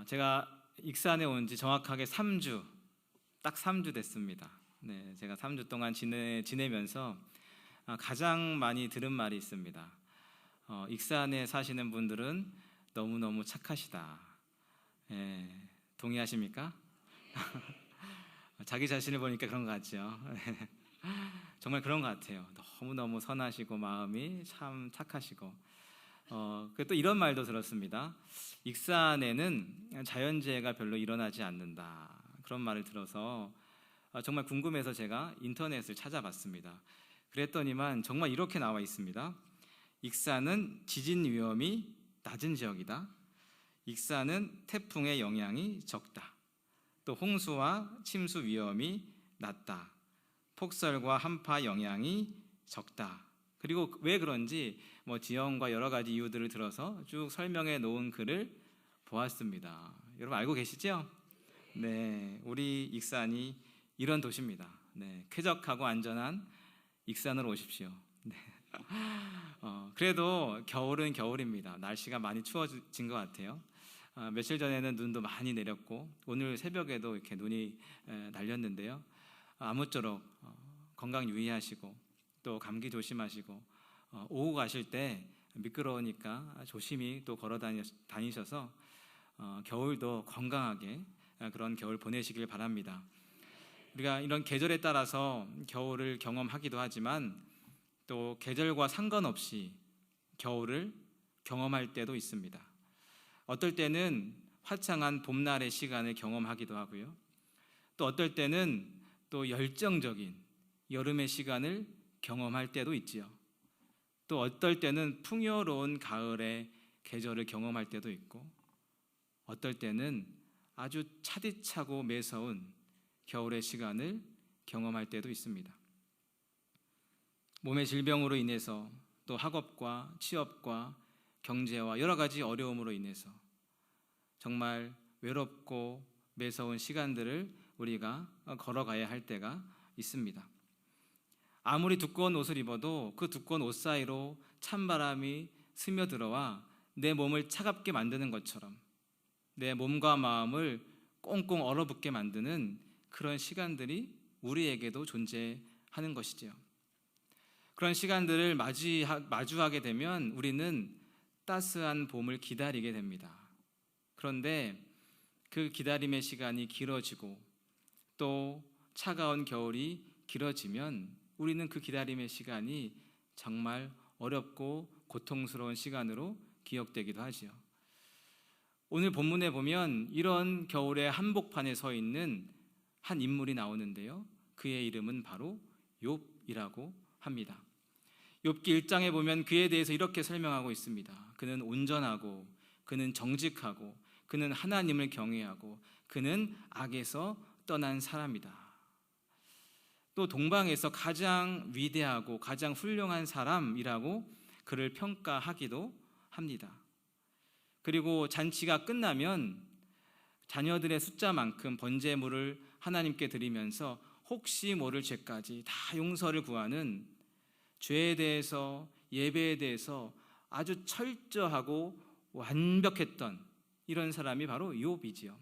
제가 익산에 온 지 정확하게 3주, 딱 3주 됐습니다. 네, 제가 3주 동안 지내면서 가장 많이 들은 말이 있습니다. 익산에 사시는 분들은 너무너무 착하시다. 예, 동의하십니까? 자기 자신을 보니까 그런 것 같죠. 정말 그런 것 같아요. 너무너무 선하시고 마음이 참 착하시고. 또 이런 말도 들었습니다. 익산에는 자연재해가 별로 일어나지 않는다. 그런 말을 들어서 정말 궁금해서 제가 인터넷을 찾아봤습니다. 그랬더니만 정말 이렇게 나와 있습니다. 익산은 지진 위험이 낮은 지역이다. 익산은 태풍의 영향이 적다. 또 홍수와 침수 위험이 낮다. 폭설과 한파 영향이 적다. 그리고 왜 그런지 지형과 여러 가지 이유들을 들어서 쭉 설명해 놓은 글을 보았습니다. 여러분 알고 계시죠? 네, 우리 익산이 이런 도시입니다. 네, 쾌적하고 안전한 익산으로 오십시오. 네. 그래도 겨울은 겨울입니다. 날씨가 많이 추워진 것 같아요. 며칠 전에는 눈도 많이 내렸고 오늘 새벽에도 이렇게 눈이 날렸는데요. 아무쪼록 건강 유의하시고 또 감기 조심하시고 오후 가실 때 미끄러우니까 조심히 또 걸어 다니셔서 겨울도 건강하게 그런 겨울 보내시길 바랍니다. 우리가 이런 계절에 따라서 겨울을 경험하기도 하지만 또 계절과 상관없이 겨울을 경험할 때도 있습니다. 어떨 때는 화창한 봄날의 시간을 경험하기도 하고요. 또 어떨 때는 또 열정적인 여름의 시간을 경험할 때도 있지요. 또 어떨 때는 풍요로운 가을의 계절을 경험할 때도 있고 어떨 때는 아주 차디차고 매서운 겨울의 시간을 경험할 때도 있습니다. 몸의 질병으로 인해서 또 학업과 취업과 경제와 여러 가지 어려움으로 인해서 정말 외롭고 매서운 시간들을 우리가 걸어가야 할 때가 있습니다. 아무리 두꺼운 옷을 입어도 그 두꺼운 옷 사이로 찬바람이 스며들어와 내 몸을 차갑게 만드는 것처럼 내 몸과 마음을 꽁꽁 얼어붙게 만드는 그런 시간들이 우리에게도 존재하는 것이지요. 그런 시간들을 마주하게 되면 우리는 따스한 봄을 기다리게 됩니다. 그런데 그 기다림의 시간이 길어지고 또 차가운 겨울이 길어지면 우리는 그 기다림의 시간이 정말 어렵고 고통스러운 시간으로 기억되기도 하지요. 오늘 본문에 보면 이런 겨울의 한복판에 서 있는 한 인물이 나오는데요. 그의 이름은 바로 욥이라고 합니다. 욥기 1장에 보면 그에 대해서 이렇게 설명하고 있습니다. 그는 온전하고 그는 정직하고 그는 하나님을 경외하고 그는 악에서 떠난 사람이다. 또 동방에서 가장 위대하고 가장 훌륭한 사람이라고 그를 평가하기도 합니다. 그리고 잔치가 끝나면 자녀들의 숫자만큼 번제물을 하나님께 드리면서 혹시 모를 죄까지 다 용서를 구하는 죄에 대해서 예배에 대해서 아주 철저하고 완벽했던 이런 사람이 바로 욥이지요.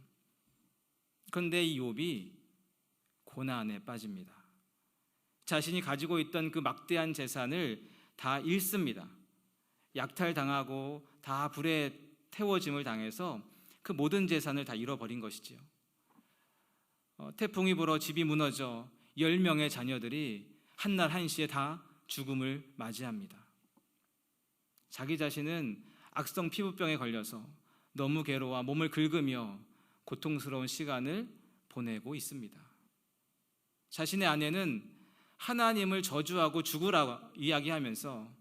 그런데 이 욥이 고난에 빠집니다. 자신이 가지고 있던 그 막대한 재산을 다 잃습니다. 약탈당하고 다 불에 태워짐을 당해서 그 모든 재산을 다 잃어버린 것이지요. 태풍이 불어 집이 무너져 10명의 자녀들이 한날 한시에 다 죽음을 맞이합니다. 자기 자신은 악성 피부병에 걸려서 너무 괴로워 몸을 긁으며 고통스러운 시간을 보내고 있습니다. 자신의 아내는 하나님을 저주하고 죽으라고 이야기하면서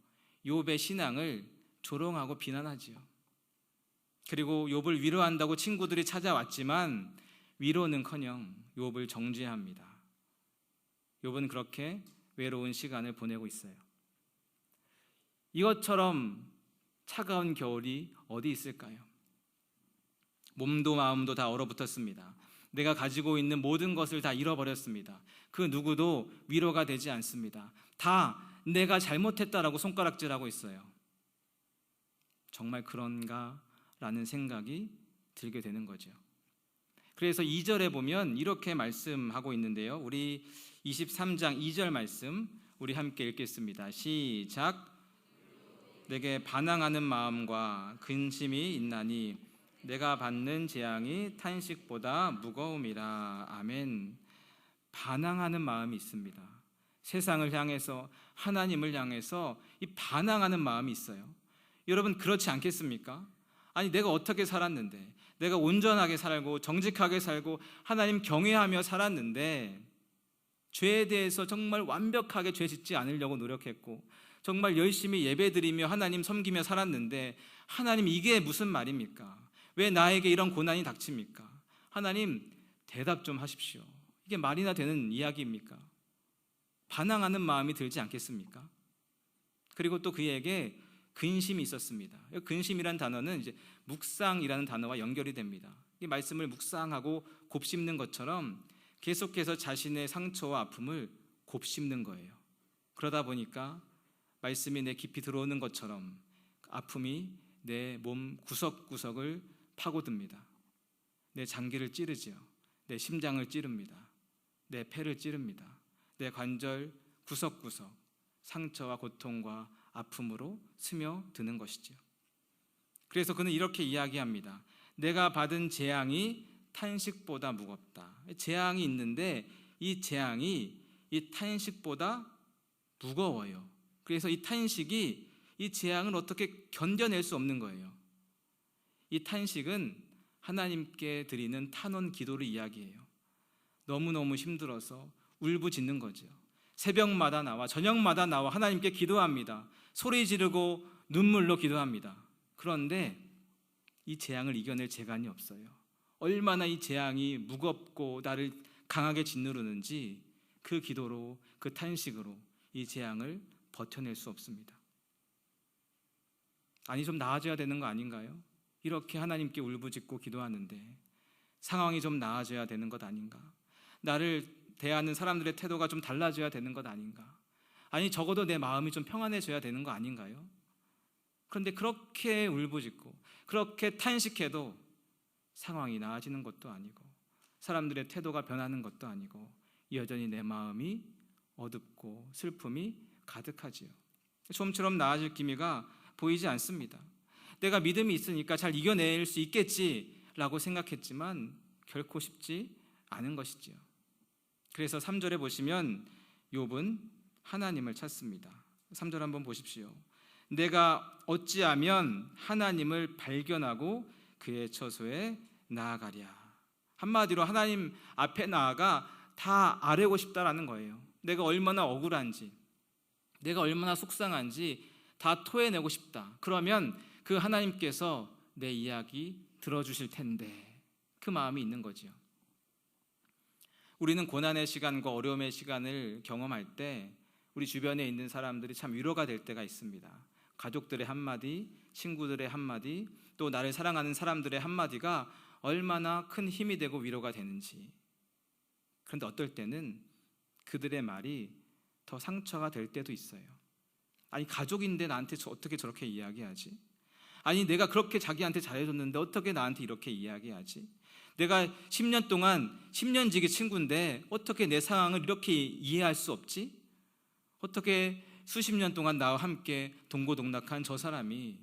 욥의 신앙을 조롱하고 비난하지요. 그리고 욥을 위로한다고 친구들이 찾아왔지만 위로는커녕 욥을 정죄합니다. 욥은 그렇게 외로운 시간을 보내고 있어요. 이것처럼 차가운 겨울이 어디 있을까요? 몸도 마음도 다 얼어붙었습니다. 내가 가지고 있는 모든 것을 다 잃어버렸습니다. 그 누구도 위로가 되지 않습니다. 다 내가 잘못했다라고 손가락질하고 있어요. 정말 그런가? 라는 생각이 들게 되는 거죠. 그래서 2절에 보면 이렇게 말씀하고 있는데요. 우리 23장 2절 말씀 우리 함께 읽겠습니다. 시작. 내게 반항하는 마음과 근심이 있나니 내가 받는 재앙이 탄식보다 무거움이라. 아멘. 반항하는 마음이 있습니다. 세상을 향해서, 하나님을 향해서 이 반항하는 마음이 있어요. 여러분 그렇지 않겠습니까? 아니 내가 어떻게 살았는데, 내가 온전하게 살고 정직하게 살고 하나님 경외하며 살았는데, 죄에 대해서 정말 완벽하게 죄 짓지 않으려고 노력했고 정말 열심히 예배드리며 하나님 섬기며 살았는데, 하나님 이게 무슨 말입니까? 왜 나에게 이런 고난이 닥칩니까? 하나님 대답 좀 하십시오. 이게 말이나 되는 이야기입니까? 반항하는 마음이 들지 않겠습니까? 그리고 또 그에게 근심이 있었습니다. 근심이라는 단어는 이제 묵상이라는 단어와 연결이 됩니다. 이 말씀을 묵상하고 곱씹는 것처럼 계속해서 자신의 상처와 아픔을 곱씹는 거예요. 그러다 보니까 말씀이 내 깊이 들어오는 것처럼 아픔이 내 몸 구석구석을 파고듭니다. 내 장기를 찌르지요. 내 심장을 찌릅니다. 내 폐를 찌릅니다. 내 관절 구석구석 상처와 고통과 아픔으로 스며드는 것이지요. 그래서 그는 이렇게 이야기합니다. 내가 받은 재앙이 탄식보다 무겁다. 재앙이 있는데 이 재앙이 이 탄식보다 무거워요. 그래서 이 탄식이 이 재앙을 어떻게 견뎌낼 수 없는 거예요. 이 탄식은 하나님께 드리는 탄원 기도를 이야기해요. 너무너무 힘들어서 울부짖는 거죠. 새벽마다 나와 저녁마다 나와 하나님께 기도합니다. 소리 지르고 눈물로 기도합니다. 그런데 이 재앙을 이겨낼 재간이 없어요. 얼마나 이 재앙이 무겁고 나를 강하게 짓누르는지 그 기도로, 그 탄식으로 이 재앙을 버텨낼 수 없습니다. 아니 좀 나아져야 되는 거 아닌가요? 이렇게 하나님께 울부짖고 기도하는데 상황이 좀 나아져야 되는 것 아닌가? 나를 대하는 사람들의 태도가 좀 달라져야 되는 것 아닌가? 아니 적어도 내 마음이 좀 평안해져야 되는 거 아닌가요? 그런데 그렇게 울부짖고 그렇게 탄식해도 상황이 나아지는 것도 아니고 사람들의 태도가 변하는 것도 아니고 여전히 내 마음이 어둡고 슬픔이 가득하지요. 좀처럼 나아질 기미가 보이지 않습니다. 내가 믿음이 있으니까 잘 이겨낼 수 있겠지라고 생각했지만 결코 쉽지 않은 것이지요. 그래서 3절에 보시면 욥은 하나님을 찾습니다. 3절 한번 보십시오. 내가 어찌하면 하나님을 발견하고 그의 처소에 나아가랴. 한마디로 하나님 앞에 나아가 다 아뢰고 싶다라는 거예요. 내가 얼마나 억울한지, 내가 얼마나 속상한지 다 토해내고 싶다. 그러면 그 하나님께서 내 이야기 들어주실 텐데 그 마음이 있는 거죠. 우리는 고난의 시간과 어려움의 시간을 경험할 때 우리 주변에 있는 사람들이 참 위로가 될 때가 있습니다. 가족들의 한마디, 친구들의 한마디, 또 나를 사랑하는 사람들의 한마디가 얼마나 큰 힘이 되고 위로가 되는지. 그런데 어떨 때는 그들의 말이 더 상처가 될 때도 있어요. 아니 가족인데 나한테 어떻게 저렇게 이야기하지? 아니 내가 그렇게 자기한테 잘해줬는데 어떻게 나한테 이렇게 이야기하지? 내가 10년 동안 10년지기 친구인데 어떻게 내 상황을 이렇게 이해할 수 없지? 어떻게 수십 년 동안 나와 함께 동고동락한 저 사람이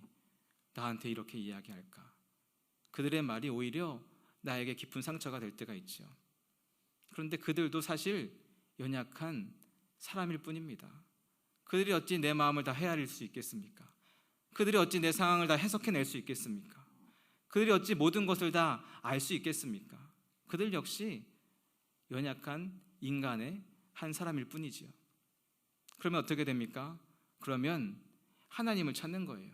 나한테 이렇게 이야기할까? 그들의 말이 오히려 나에게 깊은 상처가 될 때가 있죠. 그런데 그들도 사실 연약한 사람일 뿐입니다. 그들이 어찌 내 마음을 다 헤아릴 수 있겠습니까? 그들이 어찌 내 상황을 다 해석해낼 수 있겠습니까? 그들이 어찌 모든 것을 다 알 수 있겠습니까? 그들 역시 연약한 인간의 한 사람일 뿐이지요. 그러면 어떻게 됩니까? 그러면 하나님을 찾는 거예요.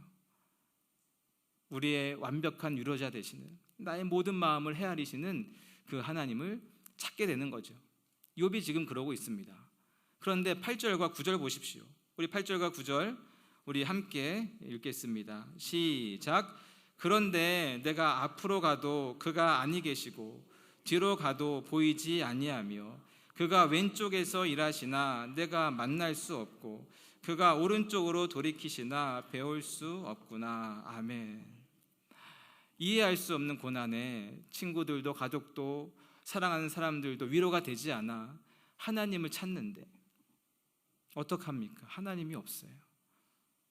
우리의 완벽한 위로자 되시는, 나의 모든 마음을 헤아리시는 그 하나님을 찾게 되는 거죠. 욥이 지금 그러고 있습니다. 그런데 8절과 9절 보십시오. 우리 8절과 9절 우리 함께 읽겠습니다. 시작. 그런데 내가 앞으로 가도 그가 아니 계시고 뒤로 가도 보이지 아니하며 그가 왼쪽에서 일하시나 내가 만날 수 없고 그가 오른쪽으로 돌이키시나 배울 수 없구나. 아멘. 이해할 수 없는 고난에 친구들도 가족도 사랑하는 사람들도 위로가 되지 않아 하나님을 찾는데 어떡합니까? 하나님이 없어요.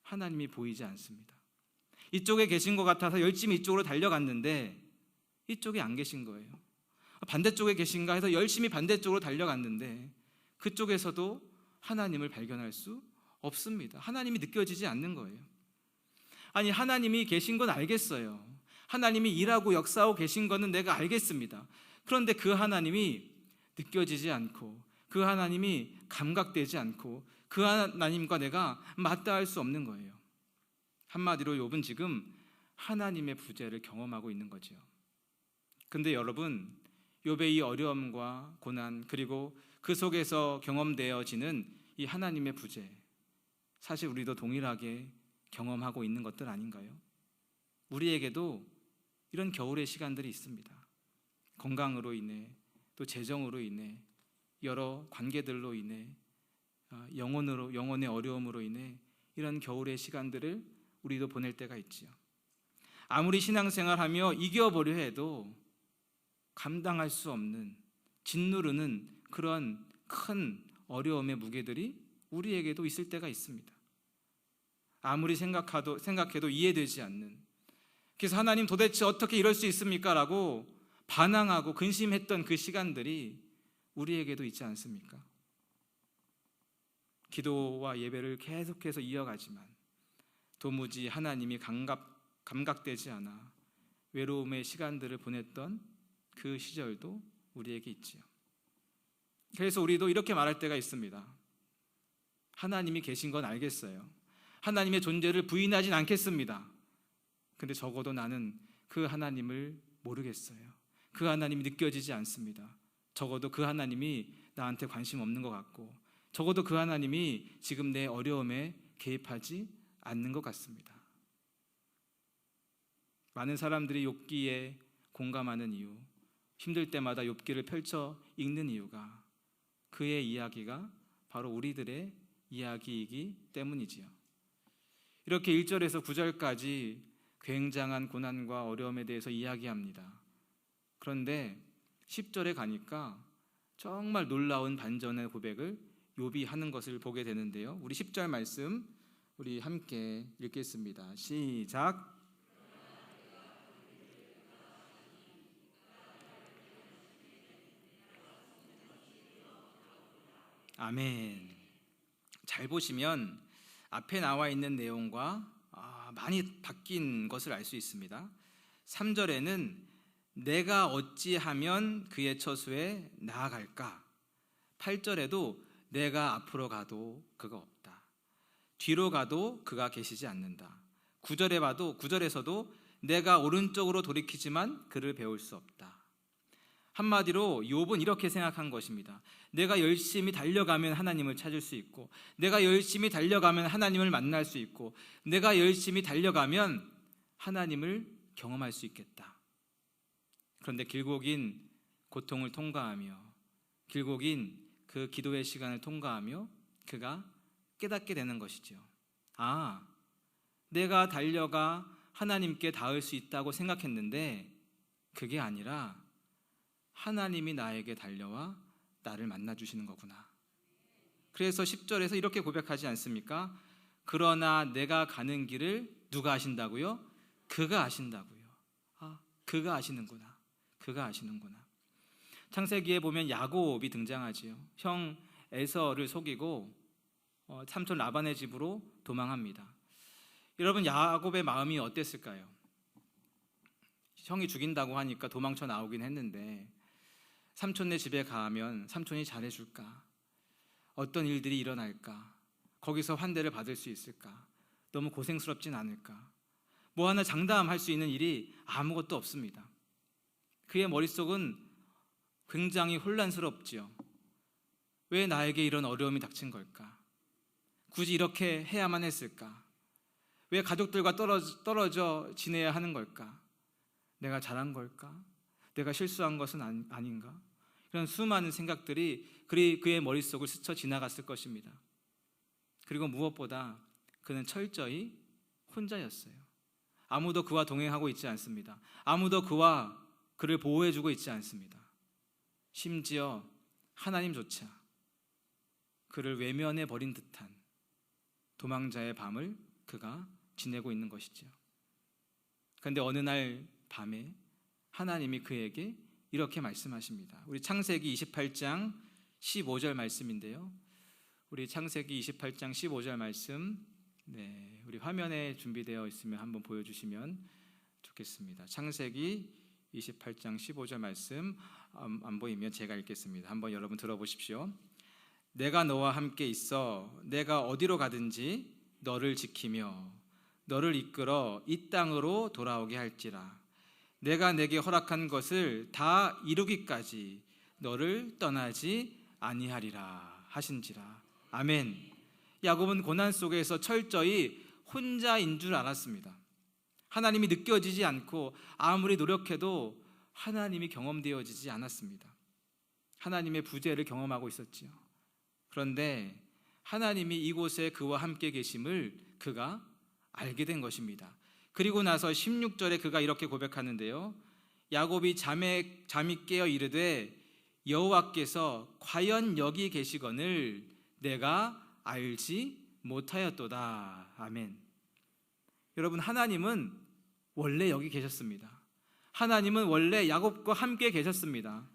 하나님이 보이지 않습니다. 이쪽에 계신 것 같아서 열심히 이쪽으로 달려갔는데 이쪽에 안 계신 거예요. 반대쪽에 계신가 해서 열심히 반대쪽으로 달려갔는데 그쪽에서도 하나님을 발견할 수 없습니다. 하나님이 느껴지지 않는 거예요. 아니, 하나님이 계신 건 알겠어요. 하나님이 일하고 역사하고 계신 거는 내가 알겠습니다. 그런데 그 하나님이 느껴지지 않고 그 하나님이 감각되지 않고 그 하나님과 내가 맞닿을 수 없는 거예요. 한마디로 욥은 지금 하나님의 부재를 경험하고 있는 거죠. 근데 여러분, 욥의 이 어려움과 고난 그리고 그 속에서 경험되어지는 이 하나님의 부재, 사실 우리도 동일하게 경험하고 있는 것들 아닌가요? 우리에게도 이런 겨울의 시간들이 있습니다. 건강으로 인해, 또 재정으로 인해, 여러 관계들로 인해, 영혼의 어려움으로 인해 이런 겨울의 시간들을 우리도 보낼 때가 있지요. 아무리 신앙생활하며 이겨보려 해도 감당할 수 없는, 짓누르는 그런 큰 어려움의 무게들이 우리에게도 있을 때가 있습니다. 아무리 생각해도 이해되지 않는, 그래서 하나님 도대체 어떻게 이럴 수 있습니까? 라고 반항하고 근심했던 그 시간들이 우리에게도 있지 않습니까? 기도와 예배를 계속해서 이어가지만 도무지 하나님이 감각되지 않아 외로움의 시간들을 보냈던 그 시절도 우리에게 있지요. 그래서 우리도 이렇게 말할 때가 있습니다. 하나님이 계신 건 알겠어요. 하나님의 존재를 부인하진 않겠습니다. 근데 적어도 나는 그 하나님을 모르겠어요. 그 하나님이 느껴지지 않습니다. 적어도 그 하나님이 나한테 관심 없는 것 같고, 적어도 그 하나님이 지금 내 어려움에 개입하지 않는 것 같습니다. 많은 사람들이 욥기에 공감하는 이유, 힘들 때마다 욥기를 펼쳐 읽는 이유가 그의 이야기가 바로 우리들의 이야기이기 때문이지요. 이렇게 1절에서 9절까지 굉장한 고난과 어려움에 대해서 이야기합니다. 그런데 10절에 가니까 정말 놀라운 반전의 고백을 욥이 하는 것을 보게 되는데요. 우리 10절 말씀 우리 함께 읽겠습니다. 시작. 아멘. 잘 보시면 앞에 나와 있는 내용과 많이 바뀐 것을 알 수 있습니다. 3절에는 내가 어찌하면 그의 처소에 나아갈까? 8절에도 내가 앞으로 가도 그가 없다. 뒤로 가도 그가 계시지 않는다. 9절에서도 내가 오른쪽으로 돌이키지만 그를 배울 수 없다. 한마디로 욥은 이렇게 생각한 것입니다. 내가 열심히 달려가면 하나님을 찾을 수 있고, 내가 열심히 달려가면 하나님을 만날 수 있고, 내가 열심히 달려가면 하나님을 경험할 수 있겠다. 그런데 길고 긴 고통을 통과하며, 길고 긴 그 기도의 시간을 통과하며 그가 깨닫게 되는 것이죠. 내가 달려가 하나님께 닿을 수 있다고 생각했는데 그게 아니라 하나님이 나에게 달려와 나를 만나주시는 거구나. 그래서 10절에서 이렇게 고백하지 않습니까? 그러나 내가 가는 길을 누가 아신다고요? 그가 아신다고요. 그가 아시는구나. 그가 아시는구나. 창세기에 보면 야곱이 등장하지요. 형 에서를 속이고 삼촌 라반의 집으로 도망합니다. 여러분, 야곱의 마음이 어땠을까요? 형이 죽인다고 하니까 도망쳐 나오긴 했는데 삼촌네 집에 가면 삼촌이 잘해줄까? 어떤 일들이 일어날까? 거기서 환대를 받을 수 있을까? 너무 고생스럽진 않을까? 뭐 하나 장담할 수 있는 일이 아무것도 없습니다. 그의 머릿속은 굉장히 혼란스럽지요. 왜 나에게 이런 어려움이 닥친 걸까? 굳이 이렇게 해야만 했을까? 왜 가족들과 떨어져 지내야 하는 걸까? 내가 잘한 걸까? 내가 실수한 것은 아닌가? 이런 수많은 생각들이 그의 머릿속을 스쳐 지나갔을 것입니다. 그리고 무엇보다 그는 철저히 혼자였어요. 아무도 그와 동행하고 있지 않습니다. 아무도 그를 보호해주고 있지 않습니다. 심지어 하나님조차 그를 외면해 버린 듯한 도망자의 밤을 그가 지내고 있는 것이죠. 그런데 어느 날 밤에 하나님이 그에게 이렇게 말씀하십니다. 우리 창세기 28장 15절 말씀인데요. 우리 창세기 28장 15절 말씀, 우리 화면에 준비되어 있으면 한번 보여주시면 좋겠습니다. 창세기 28장 15절 말씀, 안 보이면 제가 읽겠습니다. 한번 여러분 들어보십시오. 내가 너와 함께 있어 내가 어디로 가든지 너를 지키며 너를 이끌어 이 땅으로 돌아오게 할지라. 내가 내게 허락한 것을 다 이루기까지 너를 떠나지 아니하리라 하신지라. 아멘. 야곱은 고난 속에서 철저히 혼자인 줄 알았습니다. 하나님이 느껴지지 않고 아무리 노력해도 하나님이 경험되어지지 않았습니다. 하나님의 부재를 경험하고 있었지요. 그런데 하나님이 이곳에 그와 함께 계심을 그가 알게 된 것입니다. 그리고 나서 16절에 그가 이렇게 고백하는데요. 야곱이 잠이 깨어 이르되 여호와께서 과연 여기 계시거늘 내가 알지 못하였도다. 아멘. 여러분, 하나님은 원래 여기 계셨습니다. 하나님은 원래 야곱과 함께 계셨습니다.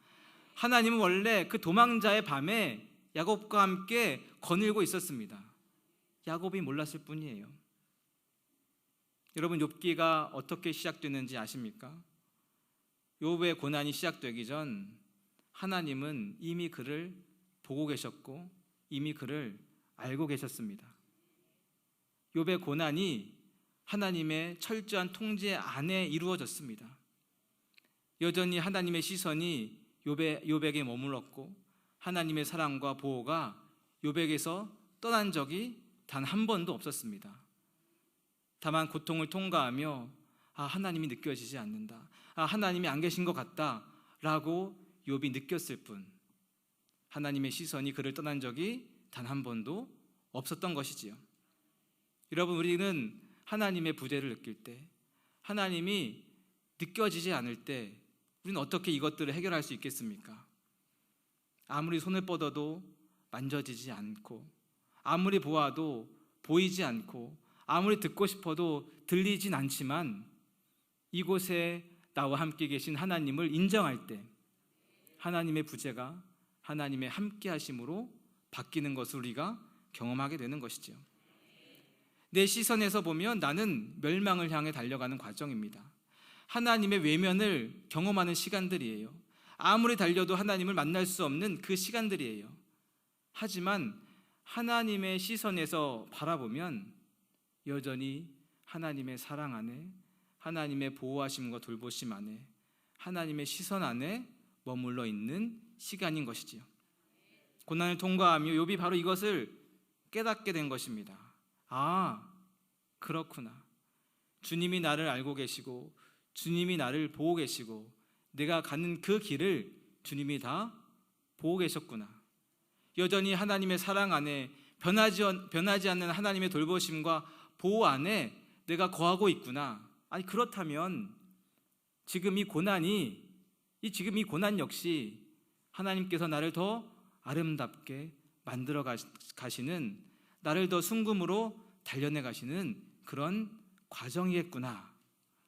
하나님은 원래 그 도망자의 밤에 야곱과 함께 거닐고 있었습니다. 야곱이 몰랐을 뿐이에요. 여러분, 욥기가 어떻게 시작되는지 아십니까? 욥의 고난이 시작되기 전 하나님은 이미 그를 보고 계셨고 이미 그를 알고 계셨습니다. 욥의 고난이 하나님의 철저한 통제 안에 이루어졌습니다. 여전히 하나님의 시선이 욥에게 머물렀고 하나님의 사랑과 보호가 욥에게서 떠난 적이 단 한 번도 없었습니다. 다만 고통을 통과하며 하나님이 느껴지지 않는다, 하나님이 안 계신 것 같다 라고 욥이 느꼈을 뿐 하나님의 시선이 그를 떠난 적이 단 한 번도 없었던 것이지요. 여러분, 우리는 하나님의 부재를 느낄 때, 하나님이 느껴지지 않을 때 우리는 어떻게 이것들을 해결할 수 있겠습니까? 아무리 손을 뻗어도 만져지지 않고, 아무리 보아도 보이지 않고, 아무리 듣고 싶어도 들리진 않지만 이곳에 나와 함께 계신 하나님을 인정할 때 하나님의 부재가 하나님의 함께 하심으로 바뀌는 것을 우리가 경험하게 되는 것이죠. 내 시선에서 보면 나는 멸망을 향해 달려가는 과정입니다. 하나님의 외면을 경험하는 시간들이에요. 아무리 달려도 하나님을 만날 수 없는 그 시간들이에요. 하지만 하나님의 시선에서 바라보면 여전히 하나님의 사랑 안에, 하나님의 보호하심과 돌보심 안에, 하나님의 시선 안에 머물러 있는 시간인 것이지요. 고난을 통과하며 욥이 바로 이것을 깨닫게 된 것입니다. 그렇구나. 주님이 나를 알고 계시고 주님이 나를 보고 계시고 내가 가는 그 길을 주님이 다 보고 계셨구나. 여전히 하나님의 사랑 안에 변하지 않는 하나님의 돌보심과 보호 안에 내가 거하고 있구나. 그렇다면 지금 이 고난 역시 하나님께서 나를 더 아름답게 만들어 가시는, 나를 더 순금으로 단련해 가시는 그런 과정이겠구나.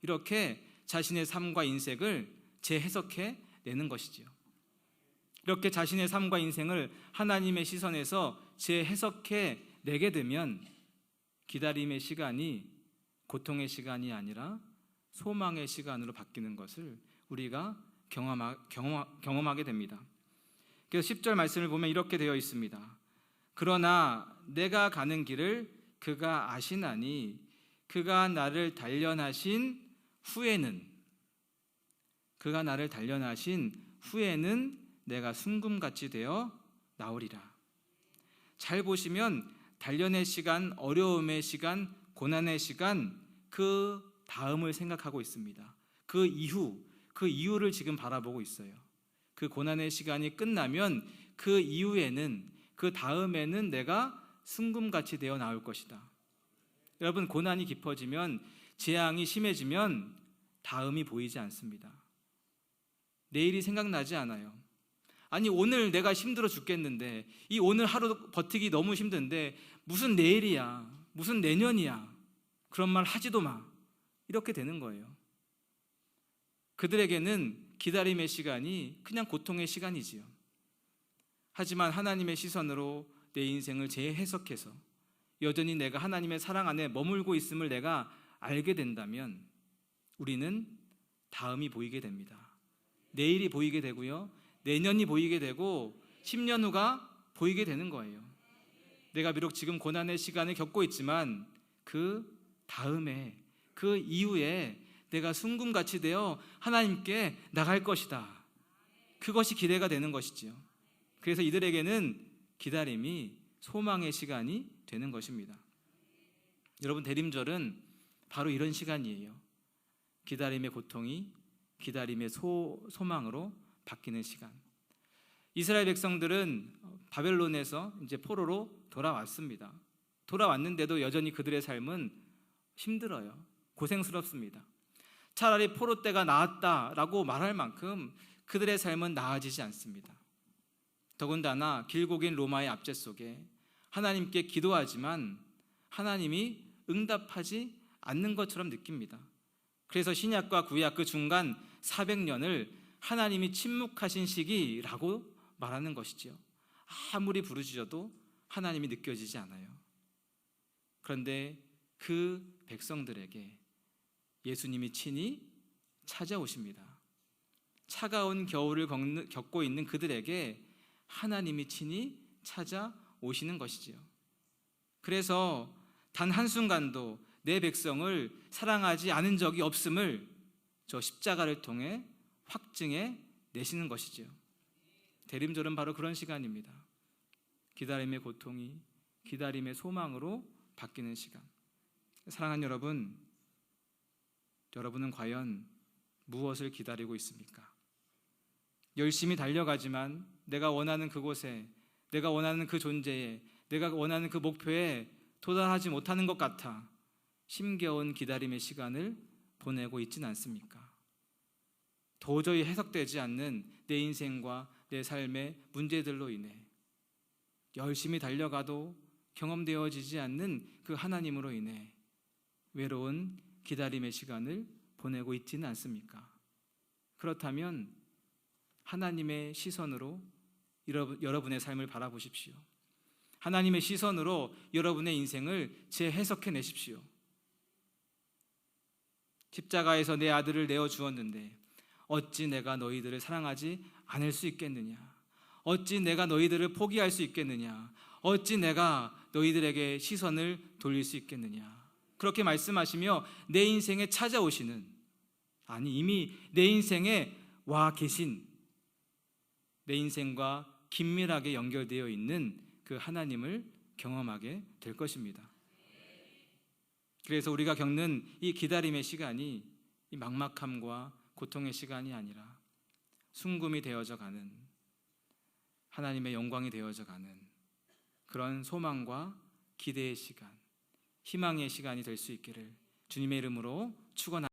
이렇게 자신의 삶과 인생을 재해석해 내는 것이지요. 이렇게 자신의 삶과 인생을 하나님의 시선에서 재해석해 내게 되면 기다림의 시간이 고통의 시간이 아니라 소망의 시간으로 바뀌는 것을 우리가 경험하게 됩니다. 그래서 10절 말씀을 보면 이렇게 되어 있습니다. 그러나 내가 가는 길을 그가 아시나니 그가 나를 단련하신 후에는 내가 순금같이 되어 나오리라. 잘 보시면 단련의 시간, 어려움의 시간, 고난의 시간, 그 다음을 생각하고 있습니다. 그 이후를 지금 바라보고 있어요. 그 고난의 시간이 끝나면 그 이후에는, 그 다음에는 내가 순금같이 되어 나올 것이다. 여러분, 고난이 깊어지면 재앙이 심해지면 다음이 보이지 않습니다. 내일이 생각나지 않아요. 아니, 오늘 내가 힘들어 죽겠는데, 이 오늘 하루 버티기 너무 힘든데 무슨 내일이야, 무슨 내년이야, 그런 말 하지도 마, 이렇게 되는 거예요. 그들에게는 기다림의 시간이 그냥 고통의 시간이지요. 하지만 하나님의 시선으로 내 인생을 재해석해서 여전히 내가 하나님의 사랑 안에 머물고 있음을 내가 알게 된다면 우리는 다음이 보이게 됩니다. 내일이 보이게 되고요, 내년이 보이게 되고 10년 후가 보이게 되는 거예요. 내가 비록 지금 고난의 시간을 겪고 있지만 그 다음에, 그 이후에 내가 순금같이 되어 하나님께 나갈 것이다. 그것이 기대가 되는 것이지요. 그래서 이들에게는 기다림이 소망의 시간이 되는 것입니다. 여러분, 대림절은 바로 이런 시간이에요. 기다림의 고통이 기다림의 소망으로 바뀌는 시간. 이스라엘 백성들은 바벨론에서 이제 포로로 돌아왔습니다. 돌아왔는데도 여전히 그들의 삶은 힘들어요. 고생스럽습니다. 차라리 포로 때가 나았다라고 말할 만큼 그들의 삶은 나아지지 않습니다. 더군다나 길고 긴 로마의 압제 속에 하나님께 기도하지만 하나님이 응답하지 않는 것처럼 느낍니다. 그래서 신약과 구약 그 중간 400년을 하나님이 침묵하신 시기라고 말하는 것이지요. 아무리 부르짖어도 하나님이 느껴지지 않아요. 그런데 그 백성들에게 예수님이 친히 찾아오십니다. 차가운 겨울을 겪고 있는 그들에게 하나님이 친히 찾아오시는 것이지요. 그래서 단 한순간도 내 백성을 사랑하지 않은 적이 없음을 저 십자가를 통해 확증해 내시는 것이지요. 대림절은 바로 그런 시간입니다. 기다림의 고통이 기다림의 소망으로 바뀌는 시간. 사랑하는 여러분, 여러분은 과연 무엇을 기다리고 있습니까? 열심히 달려가지만 내가 원하는 그곳에, 내가 원하는 그 존재에, 내가 원하는 그 목표에 도달하지 못하는 것 같아 힘겨운 기다림의 시간을 보내고 있지는 않습니까? 도저히 해석되지 않는 내 인생과 내 삶의 문제들로 인해 열심히 달려가도 경험되어지지 않는 그 하나님으로 인해 외로운 기다림의 시간을 보내고 있지는 않습니까? 그렇다면 하나님의 시선으로 여러분의 삶을 바라보십시오. 하나님의 시선으로 여러분의 인생을 재해석해 내십시오. 십자가에서 내 아들을 내어 주었는데 어찌 내가 너희들을 사랑하지 않을 수 있겠느냐? 어찌 내가 너희들을 포기할 수 있겠느냐? 어찌 내가 너희들에게 시선을 돌릴 수 있겠느냐? 그렇게 말씀하시며 내 인생에 찾아오시는, 아니 이미 내 인생에 와 계신, 내 인생과 긴밀하게 연결되어 있는 그 하나님을 경험하게 될 것입니다. 그래서 우리가 겪는 이 기다림의 시간이 이 막막함과 고통의 시간이 아니라 순금이 되어져 가는, 하나님의 영광이 되어져 가는 그런 소망과 기대의 시간, 희망의 시간이 될 수 있기를 주님의 이름으로 축원합니다.